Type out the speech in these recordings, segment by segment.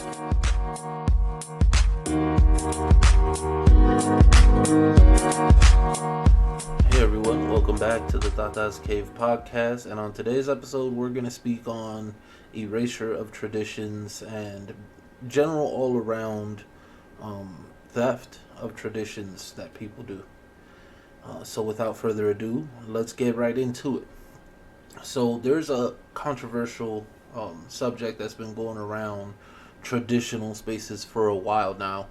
Hey everyone, welcome back to the Tatas Cave podcast. And on today's episode, we're going to speak on erasure of traditions and general all around theft of traditions that people do. So without further ado, let's get right into it. So there's a controversial subject that's been going around traditional spaces for a while now,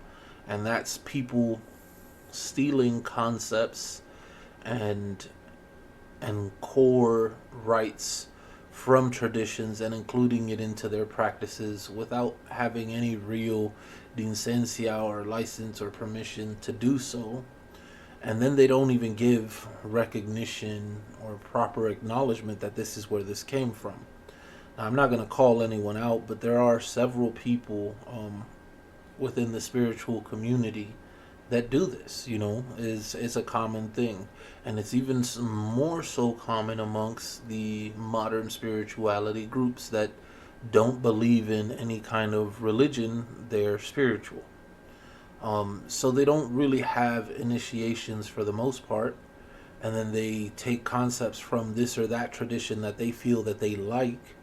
and that's people stealing concepts and core rights from traditions and including it into their practices without having any real licencia or license or permission to do so. And then they don't even give recognition or proper acknowledgement that this is where this came from. Now, I'm not going to call anyone out, but there are several people within the spiritual community that do this. Is a common thing, and it's even more so common amongst the modern spirituality groups that don't believe in any kind of religion. They're spiritual. So they don't really have initiations for the most part, and then they take concepts from this or that tradition that they feel that they like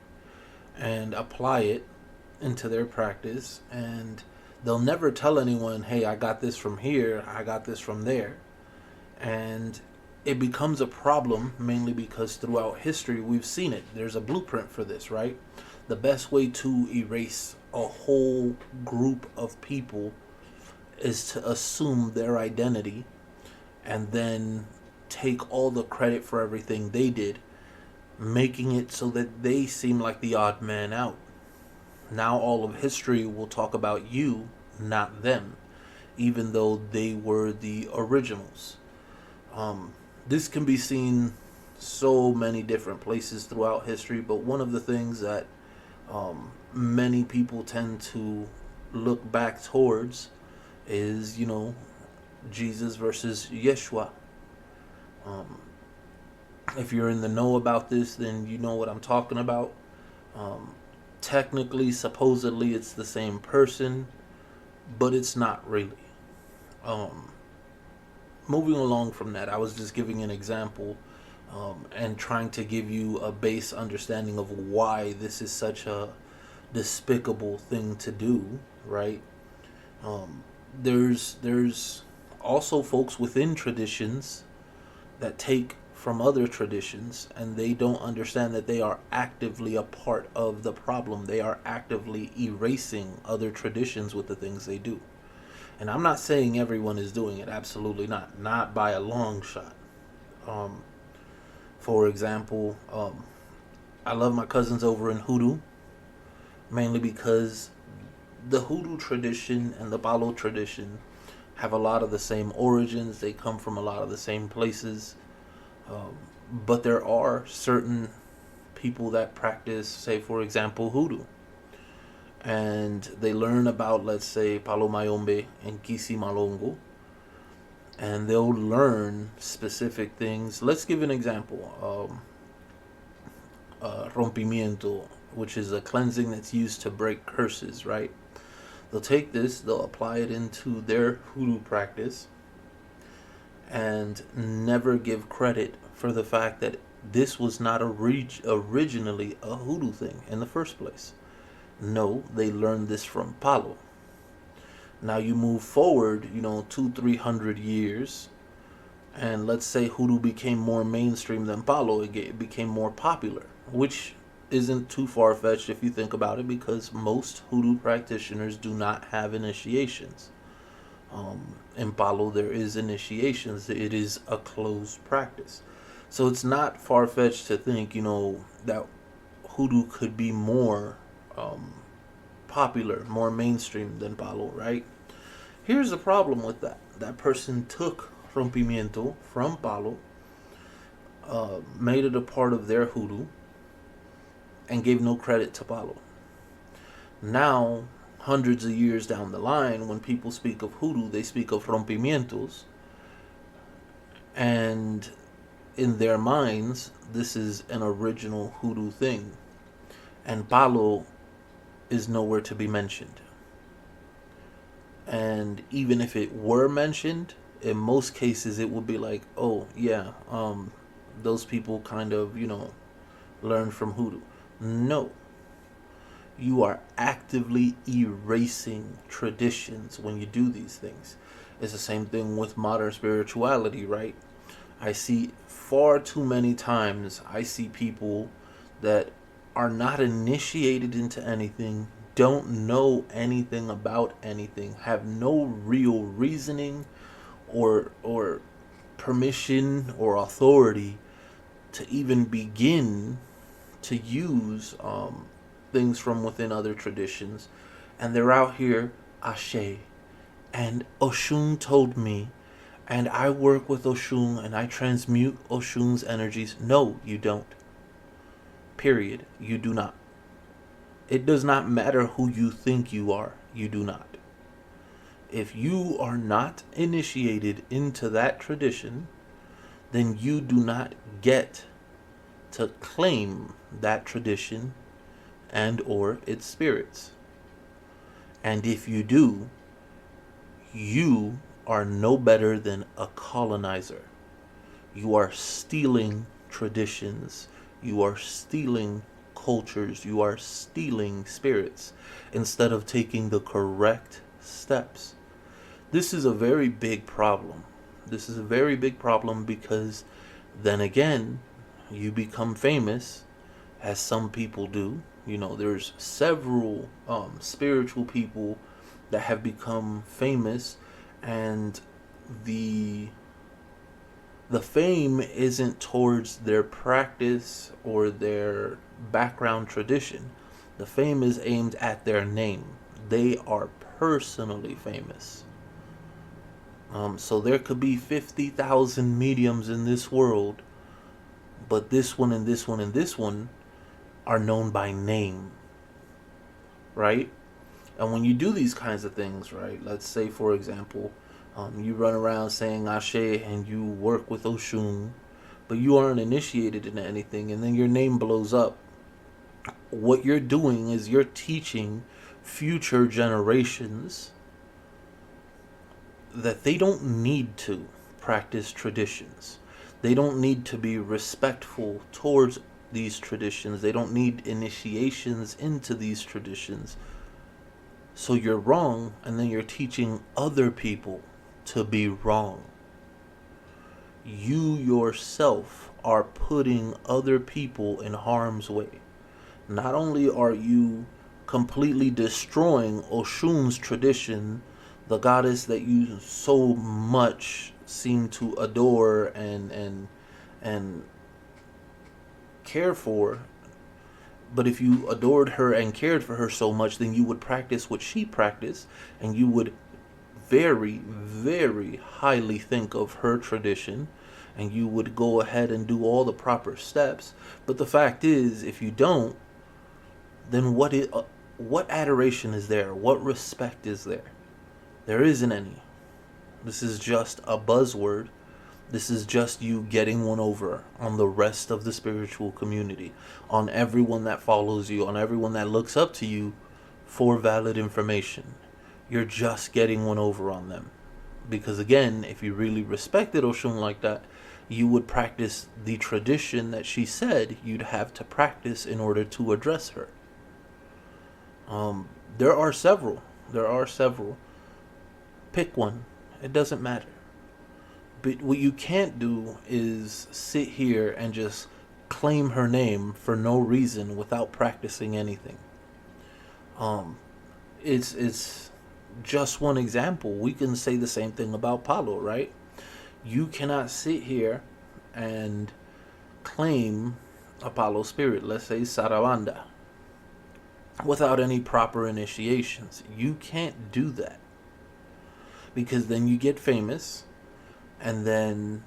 and apply it into their practice, and they'll never tell anyone, hey, I got this from here, I got this from there. And it becomes a problem mainly because throughout history we've seen it. There's a blueprint for this, right? The best way to erase a whole group of people is to assume their identity and then take all the credit for everything they did, making it so that they seem like the odd man out. Now all of history will talk about you, not them, even though they were the originals. This can be seen so many different places throughout history, but one of the things that many people tend to look back towards is, Jesus versus Yeshua. If you're in the know about this, then you know what I'm talking about. Technically, supposedly, it's the same person, but it's not really. Moving along from that, I was just giving an example and trying to give you a base understanding of why this is such a despicable thing to do, right? There's also folks within traditions that take from other traditions, and they don't understand that they are actively a part of the problem. They are actively erasing other traditions with the things they do. And I'm not saying everyone is doing it. Absolutely not by a long shot. For example, I love my cousins over in Hoodoo, mainly because the Hoodoo tradition and the Palo tradition have a lot of the same origins. They come from a lot of the same places. But there are certain people that practice, say, for example, Hoodoo. And they learn about, let's say, Palo Mayombe and Kisi Malongo. And they'll learn specific things. Let's give an example. Rompimiento, which is a cleansing that's used to break curses, right? They'll take this, they'll apply it into their Hoodoo practice, and never give credit for the fact that this was not originally a Hoodoo thing in the first place. No, they learned this from Palo. Now you move forward, 200-300 years, and let's say Hoodoo became more mainstream than Palo. It became more popular, which isn't too far-fetched if you think about it, because most Hoodoo practitioners do not have initiations. In Palo, there is initiations. It is a closed practice. So it's not far-fetched to think, that Hoodoo could be more popular, more mainstream than Palo, right? Here's the problem with that. That person took Rompimiento from Palo, made it a part of their Hoodoo, and gave no credit to Palo. Now, hundreds of years down the line, when people speak of Hoodoo, they speak of rompimientos, and in their minds, this is an original Hoodoo thing, and Palo is nowhere to be mentioned. And even if it were mentioned, in most cases it would be like, oh yeah, those people kind of, learn from hoodoo. No, you are actively erasing traditions when you do these things. It's the same thing with modern spirituality, right? I see far too many times, I see people that are not initiated into anything, don't know anything about anything, have no real reasoning or permission or authority to even begin to use things from within other traditions, and they're out here ashe, and Oshun told me, and I work with Oshun and I transmute Oshun's energies. No, you don't. Period. You do not. It does not matter who you think you are. You do not. If you are not initiated into that tradition, then you do not get to claim that tradition and or its spirits. And if you do, you are no better than a colonizer. You are stealing traditions. You are stealing cultures. You are stealing spirits instead of taking the correct steps. This is a very big problem. This is a very big problem because then again, you become famous, as some people do. There's several spiritual people that have become famous, and the fame isn't towards their practice or their background tradition. The fame is aimed at their name. They are personally famous. So there could be 50,000 mediums in this world, but this one and this one and this one are known by name, right? And when you do these kinds of things, right, let's say, for example, you run around saying Ashe and you work with Oshun, but you aren't initiated into anything, and then your name blows up. What you're doing is you're teaching future generations that they don't need to practice traditions. They don't need to be respectful towards these traditions. They don't need initiations into these traditions. So you're wrong, and then you're teaching other people to be wrong. You yourself are putting other people in harm's way. Not only are you completely destroying Oshun's tradition, the goddess that you so much seem to adore and care for, but if you adored her and cared for her so much, then you would practice what she practiced, and you would very, very highly think of her tradition, and you would go ahead and do all the proper steps. But the fact is, if you don't, then what adoration is there? What respect is there? There isn't any. This is just a buzzword. This is just you getting one over on the rest of the spiritual community, on everyone that follows you, on everyone that looks up to you for valid information. You're just getting one over on them. Because again, if you really respected Oshun like that, you would practice the tradition that she said you'd have to practice in order to address her. There are several. Pick one. It doesn't matter. But what you can't do is sit here and just claim her name for no reason without practicing anything. It's just one example. We can say the same thing about Palo, right? You cannot sit here and claim a Palo spirit, let's say Sarabanda, without any proper initiations. You can't do that. Because then you get famous, and then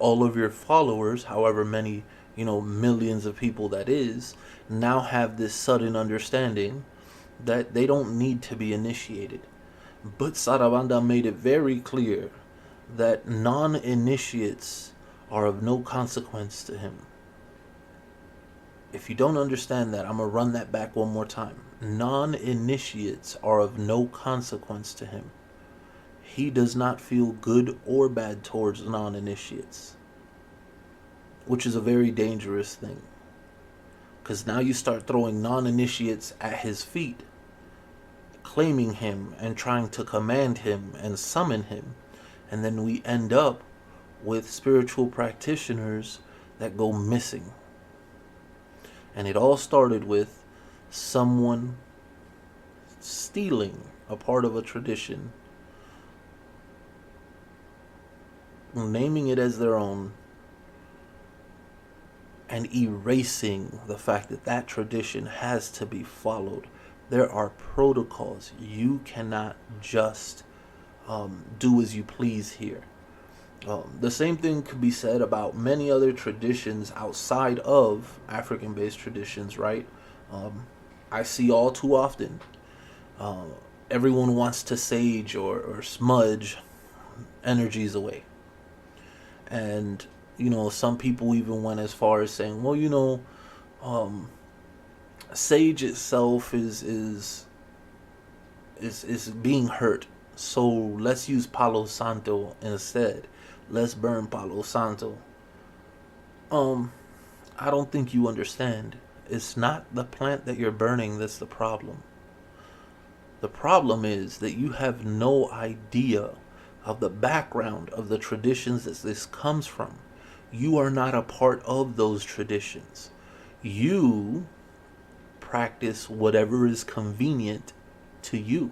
all of your followers, however many, millions of people that is, now have this sudden understanding that they don't need to be initiated. But Sarabanda made it very clear that non-initiates are of no consequence to him. If you don't understand that, I'm going to run that back one more time. Non-initiates are of no consequence to him. He does not feel good or bad towards non-initiates, which is a very dangerous thing. Because now you start throwing non-initiates at his feet, claiming him and trying to command him and summon him. And then we end up with spiritual practitioners that go missing. And it all started with someone stealing a part of a tradition, naming it as their own, and erasing the fact that that tradition has to be followed. There are protocols. You cannot just do as you please here. The same thing could be said about many other traditions outside of African-based traditions, right? I see all too often everyone wants to sage or smudge energies away. And, some people even went as far as saying, well, sage itself is being hurt. So let's use Palo Santo instead. Let's burn Palo Santo. I don't think you understand. It's not the plant that you're burning that's the problem. The problem is that you have no idea of the background of the traditions that this comes from. You are not a part of those traditions. You practice whatever is convenient to you.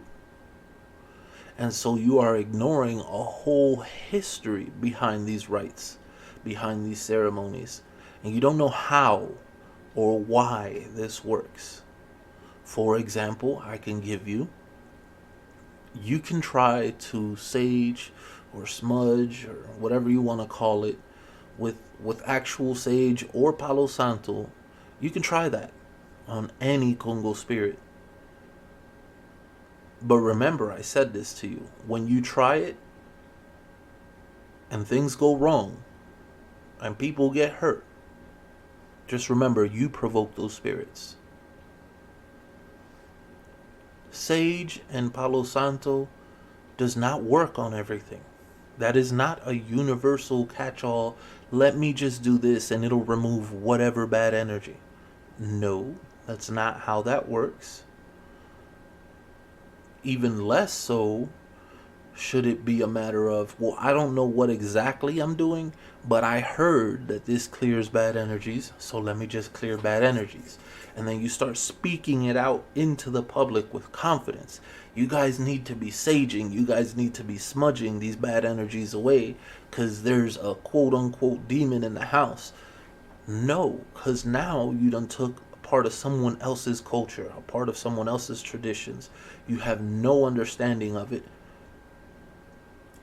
And so you are ignoring a whole history behind these rites, behind these ceremonies. And you don't know how or why this works. For example, I can give you can try to sage or smudge or whatever you want to call it with actual sage or Palo Santo. You can try that on any Congo spirit. But remember, I said this to you. When you try it and things go wrong and people get hurt, just remember you provoke those spirits. Sage and Palo Santo does not work on everything. That is not a universal catch-all. Let me just do this and it'll remove whatever bad energy. No, that's not how that works. Even less so should it be a matter of, well, I don't know what exactly I'm doing, but I heard that this clears bad energies, so let me just clear bad energies. And then you start speaking it out into the public with confidence. You guys need to be saging. You guys need to be smudging these bad energies away because there's a quote-unquote demon in the house. No, because now you done took a part of someone else's culture, a part of someone else's traditions. You have no understanding of it.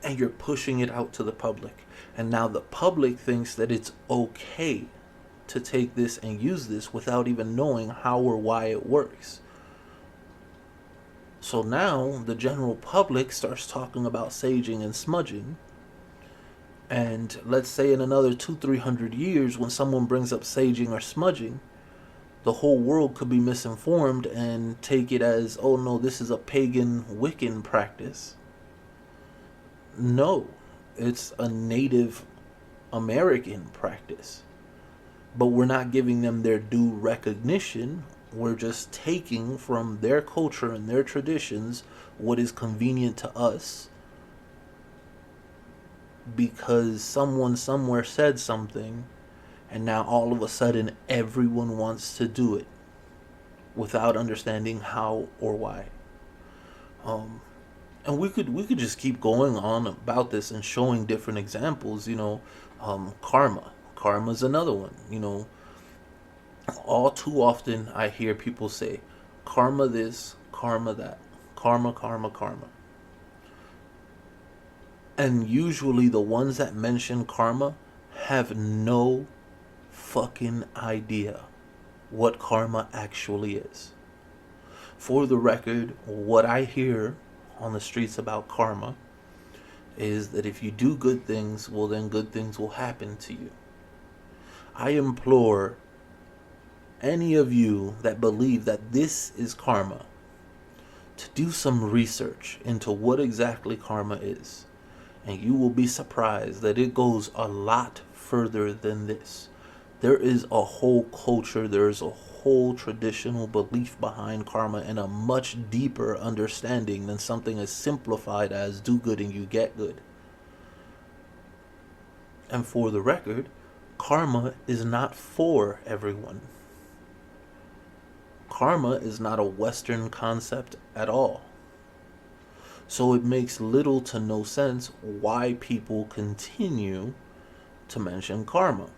And you're pushing it out to the public. And now the public thinks that it's okay to take this and use this without even knowing how or why it works. So now the general public starts talking about saging and smudging. And let's say in another 200-300 years, when someone brings up saging or smudging, the whole world could be misinformed and take it as, oh no, this is a pagan Wiccan practice. No, it's a Native American practice. But we're not giving them their due recognition. We're just taking from their culture and their traditions what is convenient to us because someone somewhere said something, and now all of a sudden everyone wants to do it without understanding how or why. And we could just keep going on about this and showing different examples. Karma's another one. All too often I hear people say karma this, karma that, karma, karma, karma. And usually the ones that mention karma have no fucking idea what karma actually is. For the record, what I hear on the streets about karma is that if you do good things, well then good things will happen to you. I implore any of you that believe that this is karma to do some research into what exactly karma is. And you will be surprised that it goes a lot further than this. There is a whole culture, there is a whole traditional belief behind karma and a much deeper understanding than something as simplified as do good and you get good. And for the record, karma is not for everyone. Karma is not a Western concept at all. So it makes little to no sense why people continue to mention karma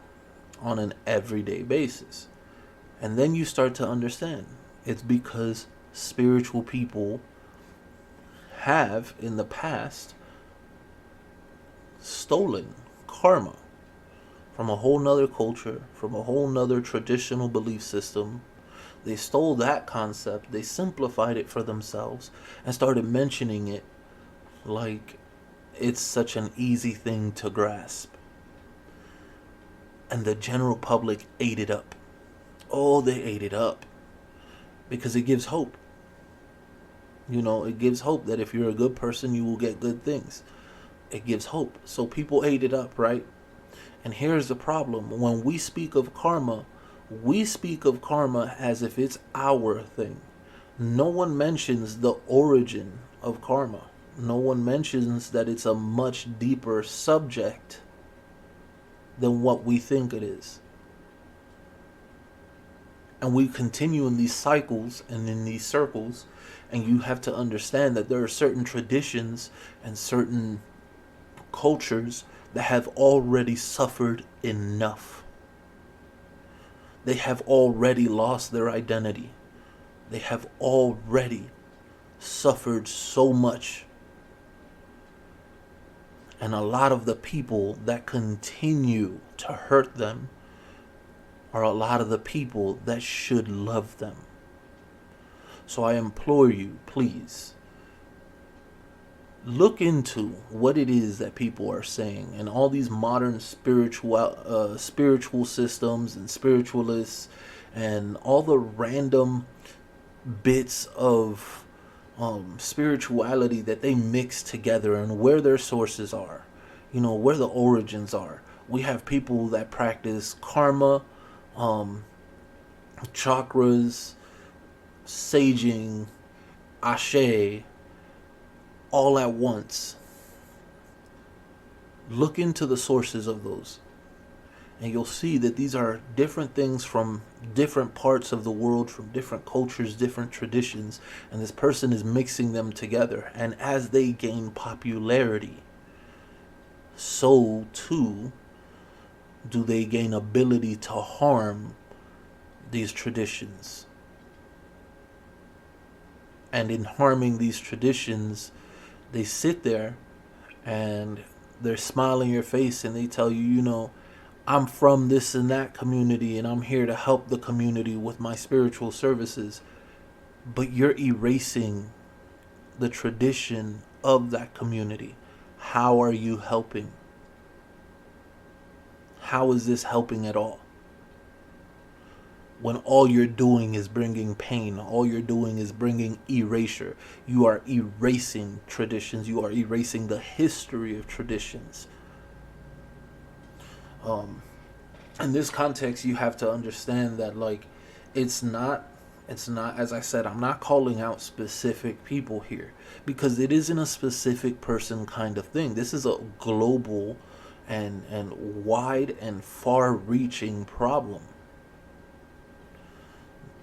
on an everyday basis. And then you start to understand it's because spiritual people have in the past stolen karma from a whole nother culture, from a whole nother traditional belief system. They stole that concept, they simplified it for themselves, and started mentioning it like it's such an easy thing to grasp. And the general public ate it up. Oh, they ate it up. Because it gives hope. You know, it gives hope that if you're a good person, you will get good things. It gives hope. So people ate it up, right? And here's the problem. When we speak of karma, we speak of karma as if it's our thing. No one mentions the origin of karma. No one mentions that it's a much deeper subject than what we think it is. And we continue in these cycles and in these circles, and you have to understand that there are certain traditions and certain cultures that have already suffered enough. They have already lost their identity. They have already suffered so much. And a lot of the people that continue to hurt them are a lot of the people that should love them. So I implore you, please, look into what it is that people are saying, and all these modern spiritual systems and spiritualists and all the random bits of spirituality that they mix together, and where their sources are, you know, where the origins are. We have people that practice karma, chakras, saging, ashe, all at once. Look into the sources of those, and you'll see that these are different things from different parts of the world, from different cultures, different traditions, and this person is mixing them together. And as they gain popularity, so too do they gain ability to harm these traditions. And in harming these traditions, they sit there and they're smiling in your face and they tell you, you know, I'm from this and that community and I'm here to help the community with my spiritual services. But you're erasing the tradition of that community. How are you helping? How is this helping at all? When all you're doing is bringing pain, all you're doing is bringing erasure. You are erasing traditions. You are erasing the history of traditions. In this context, you have to understand that, like, it's not, as I said, I'm not calling out specific people here, because it isn't a specific person kind of thing. This is a global and wide and far-reaching problem.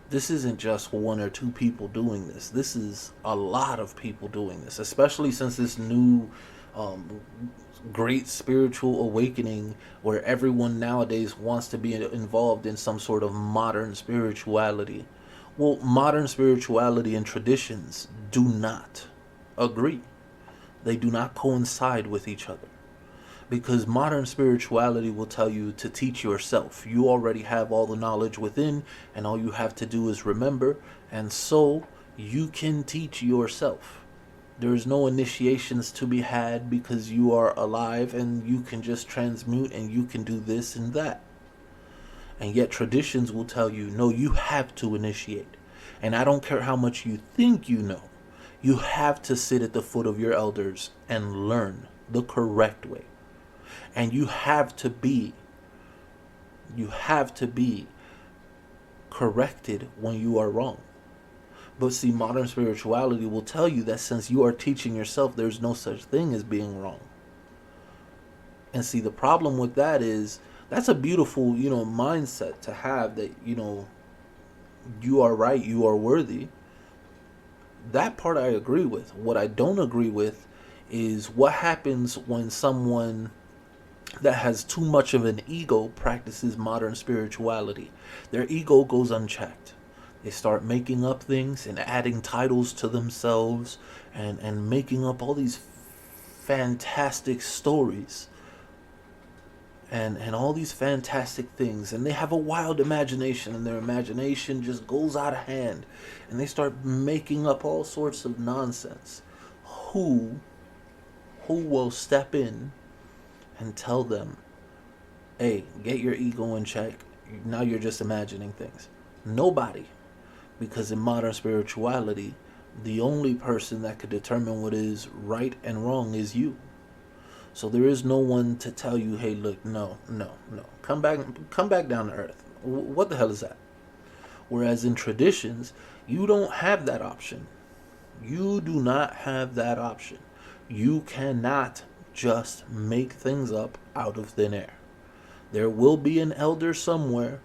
This isn't just one or two people doing this. This is a lot of people doing this, especially since this new great spiritual awakening where everyone nowadays wants to be involved in some sort of modern spirituality. Well, modern spirituality and traditions do not agree. They do not coincide with each other. Because modern spirituality will tell you to teach yourself. You already have all the knowledge within, and all you have to do is remember, and so you can teach yourself. There is no initiations to be had because you are alive and you can just transmute and you can do this and that. And yet traditions will tell you, no, you have to initiate. And I don't care how much you think you know. You have to sit at the foot of your elders and learn the correct way. And you have to be corrected when you are wrong. But see, modern spirituality will tell you that since you are teaching yourself, there's no such thing as being wrong. And see, the problem with that is that's a beautiful, mindset to have, that, you are right, you are worthy. That part I agree with. What I don't agree with is what happens when someone that has too much of an ego practices modern spirituality. Their ego goes unchecked. They start making up things and adding titles to themselves, and making up all these fantastic stories and all these fantastic things. And they have a wild imagination, and their imagination just goes out of hand, and they start making up all sorts of nonsense. Who will step in and tell them, hey, get your ego in check, now you're just imagining things? Nobody. Because in modern spirituality, the only person that could determine what is right and wrong is you. So there is no one to tell you, hey, look, no, come back down to earth. What the hell is that? Whereas in traditions, you don't have that option. You do not have that option. You cannot just make things up out of thin air. There will be an elder somewhere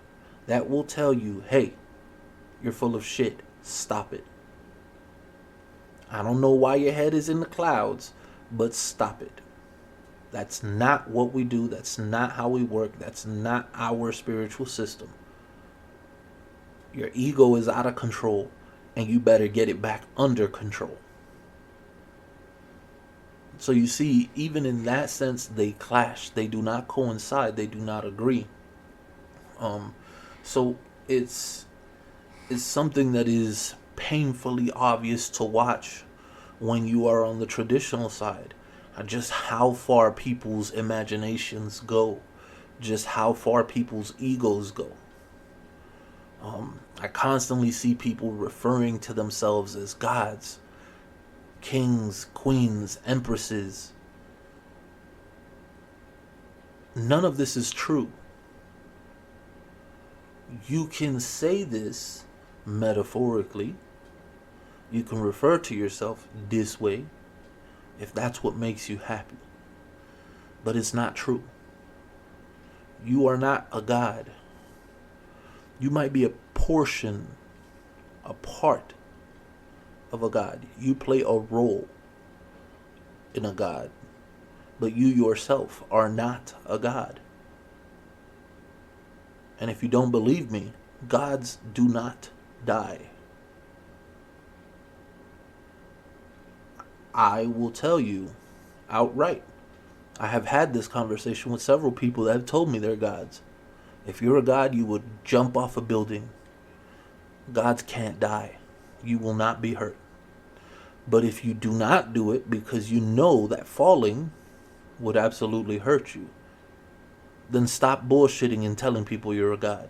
that will tell you, hey, you're full of shit. Stop it. I don't know why your head is in the clouds, but stop it. That's not what we do. That's not how we work. That's not our spiritual system. Your ego is out of control, and you better get it back under control. So you see, even in that sense, they clash. They do not coincide. They do not agree. So it's something that is painfully obvious to watch when you are on the traditional side. Just how far people's imaginations go. Just how far people's egos go. I constantly see people referring to themselves as gods, kings, queens, empresses. None of this is true. You can say this metaphorically. You can refer to yourself this way if that's what makes you happy. But it's not true. You are not a god. You might be a part of a god. You play a role in a god. But you yourself are not a god. And if you don't believe me, gods do not die. I will tell you outright. I have had this conversation with several people that have told me they're gods. If you're a god, you would jump off a building. Gods can't die. You will not be hurt. But if you do not do it because you know that falling would absolutely hurt you, then stop bullshitting and telling people you're a god.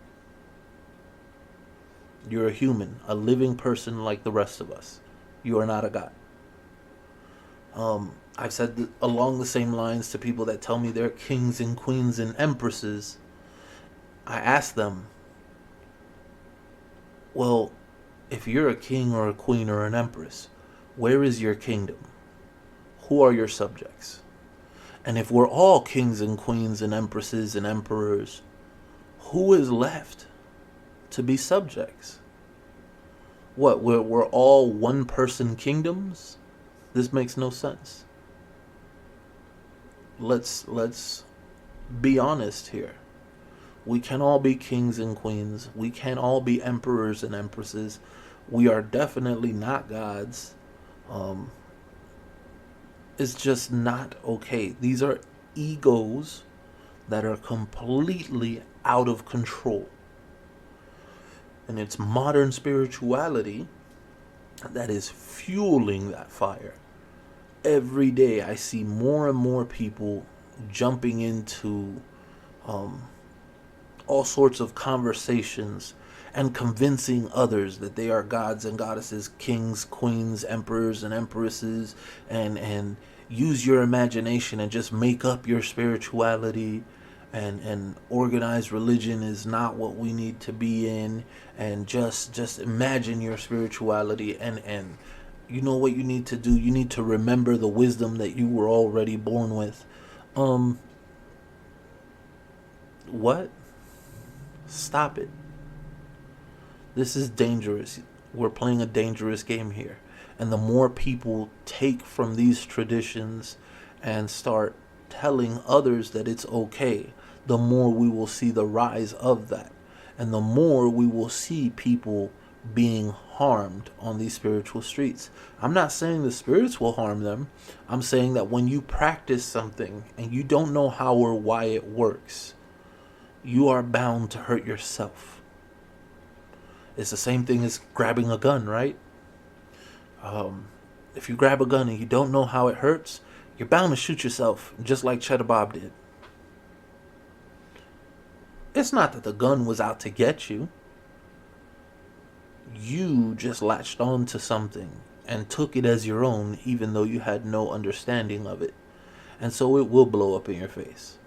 You're a human, a living person like the rest of us. You are not a god. I've said along the same lines to people that tell me they're kings and queens and empresses. I ask them, well, if you're a king or a queen or an empress, where is your kingdom? Who are your subjects? And if we're all kings and queens and empresses and emperors, who is left to be subjects? What, we're all one-person kingdoms? This makes no sense. Let's be honest here. We can all be kings and queens. We can all be emperors and empresses. We are definitely not gods. It's just not okay. These are egos that are completely out of control. And it's modern spirituality that is fueling that fire. Every day I see more and more people jumping into all sorts of conversations and convincing others that they are gods and goddesses, kings, queens, emperors and empresses, and use your imagination and just make up your spirituality, and organized religion is not what we need to be in, and just imagine your spirituality. And you know what you need to do? You need to remember the wisdom that you were already born with. What? Stop it. This is dangerous. We're playing a dangerous game here. And the more people take from these traditions and start telling others that it's okay, the more we will see the rise of that. And the more we will see people being harmed on these spiritual streets. I'm not saying the spirits will harm them. I'm saying that when you practice something and you don't know how or why it works, you are bound to hurt yourself. It's the same thing as grabbing a gun, right? If you grab a gun and you don't know how it hurts, you're bound to shoot yourself, just like Cheddar Bob did. It's not that the gun was out to get you. You just latched on to something and took it as your own, even though you had no understanding of it. And so it will blow up in your face.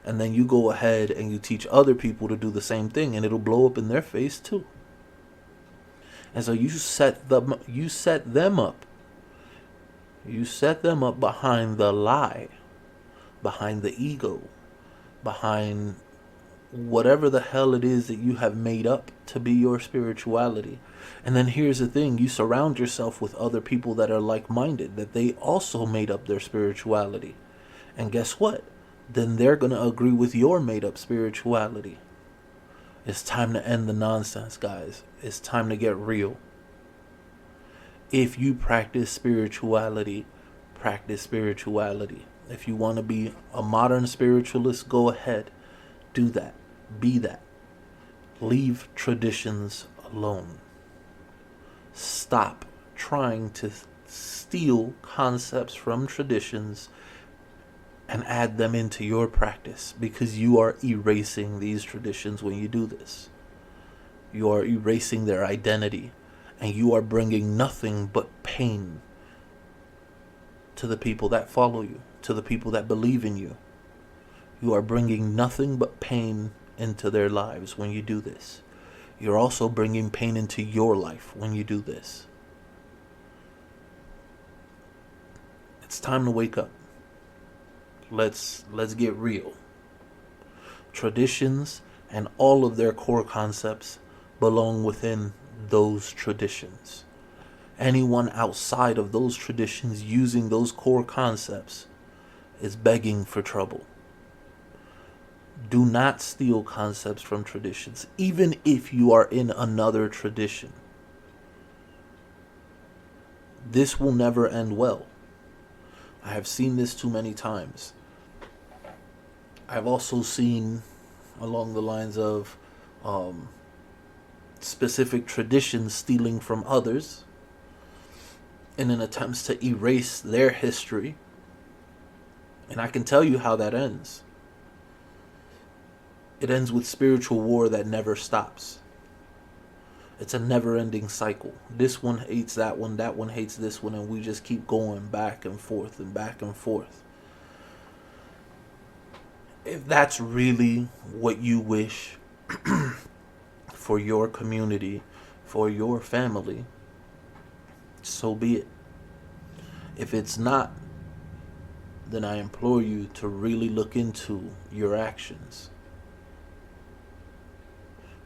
And then you go ahead and you teach other people to do the same thing, and it'll blow up in their face too. And so you set them up. You set them up behind the lie, behind the ego, behind whatever the hell it is that you have made up to be your spirituality. And then here's the thing, you surround yourself with other people that are like-minded, that they also made up their spirituality. And guess what? Then they're going to agree with your made-up spirituality. It's time to end the nonsense, guys. It's time to get real. If you practice spirituality, practice spirituality. If you want to be a modern spiritualist, go ahead. Do that. Be that. Leave traditions alone. Stop trying to steal concepts from traditions and add them into your practice, because you are erasing these traditions when you do this. You are erasing their identity, and you are bringing nothing but pain to the people that follow you, to the people that believe in you. You are bringing nothing but pain into their lives when you do this. You're also bringing pain into your life when you do this. It's time to wake up. Let's get real. Traditions and all of their core concepts belong within those traditions. Anyone outside of those traditions using those core concepts is begging for trouble. Do not steal concepts from traditions, even if you are in another tradition. This will never end well. I have seen this too many times. I've also seen along the lines of specific traditions stealing from others in an attempt to erase their history. And I can tell you how that ends. It ends with spiritual war that never stops. It's a never-ending cycle. This one hates that one hates this one, and we just keep going back and forth and back and forth. If that's really what you wish for your community, for your family, so be it. If it's not, then I implore you to really look into your actions.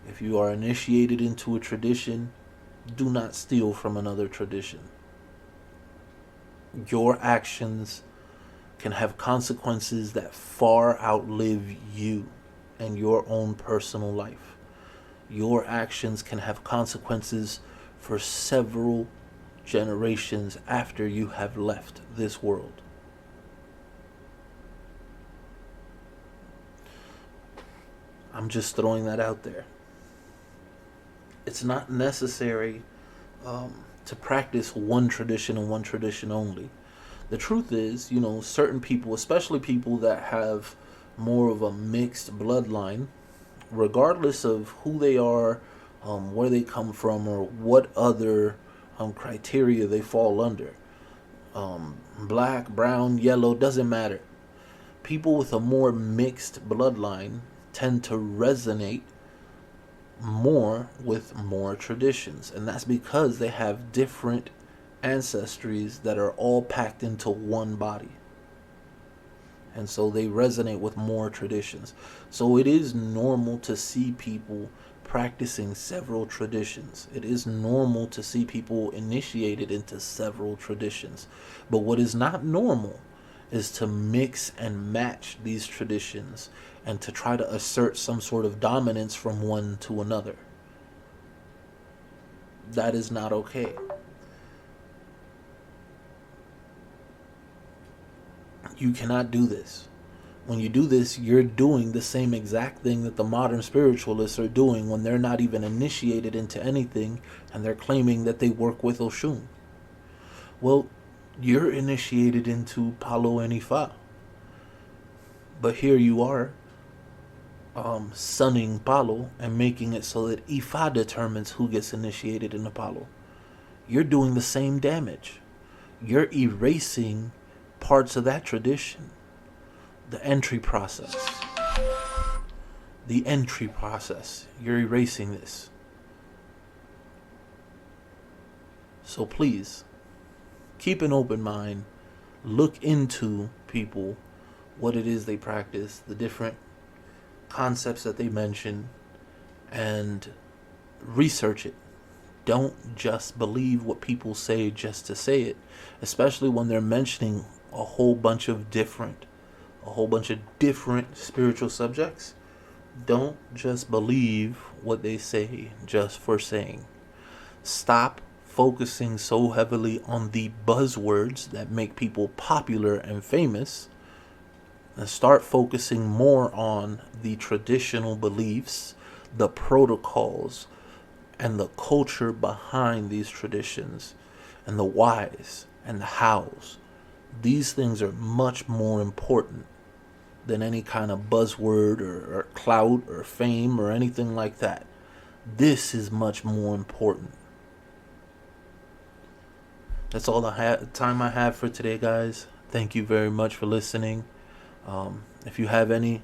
If you are initiated into a tradition, do not steal from another tradition. Your actions can have consequences that far outlive you and your own personal life. Your actions can have consequences for several generations after you have left this world. I'm just throwing that out there. It's not necessary to practice one tradition and one tradition only. The truth is, certain people, especially people that have more of a mixed bloodline, regardless of who they are, where they come from, or what other criteria they fall under. Black, brown, yellow, doesn't matter. People with a more mixed bloodline tend to resonate more with more traditions, and that's because they have different ancestries that are all packed into one body, and so they resonate with more traditions. So it is normal to see people practicing several traditions. It is normal to see people initiated into several traditions. But what is not normal is to mix and match these traditions and to try to assert some sort of dominance from one to another. That is not okay. You cannot do this. When you do this, you're doing the same exact thing that the modern spiritualists are doing when they're not even initiated into anything and they're claiming that they work with Oshun. Well, you're initiated into Palo and Ifa. But here you are, sunning Palo and making it so that Ifa determines who gets initiated into Palo. You're doing the same damage. You're erasing parts of that tradition. The entry process. The entry process. You're erasing this. So please, keep an open mind. Look into people, what it is they practice, the different concepts that they mention, and research it. Don't just believe what people say just to say it, especially when they're mentioning a whole bunch of different spiritual subjects. Don't just believe what they say just for saying. Stop focusing so heavily on the buzzwords that make people popular and famous, and start focusing more on the traditional beliefs, the protocols, and the culture behind these traditions, and the whys and the hows. These things are much more important than any kind of buzzword or clout or fame or anything like that. This is much more important. That's all the time I have for today, guys. Thank you very much for listening. If you have any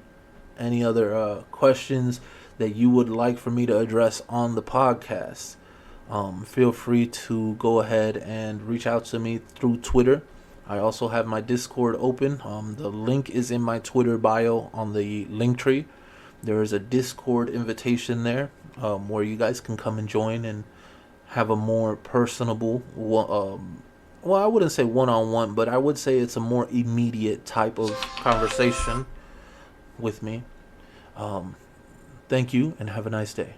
other questions that you would like for me to address on the podcast, feel free to go ahead and reach out to me through Twitter. I also have my Discord open. The link is in my Twitter bio on the link tree. There is a Discord invitation there where you guys can come and join and have a more personable, well, I wouldn't say one-on-one, but I would say it's a more immediate type of conversation with me. Thank you and have a nice day.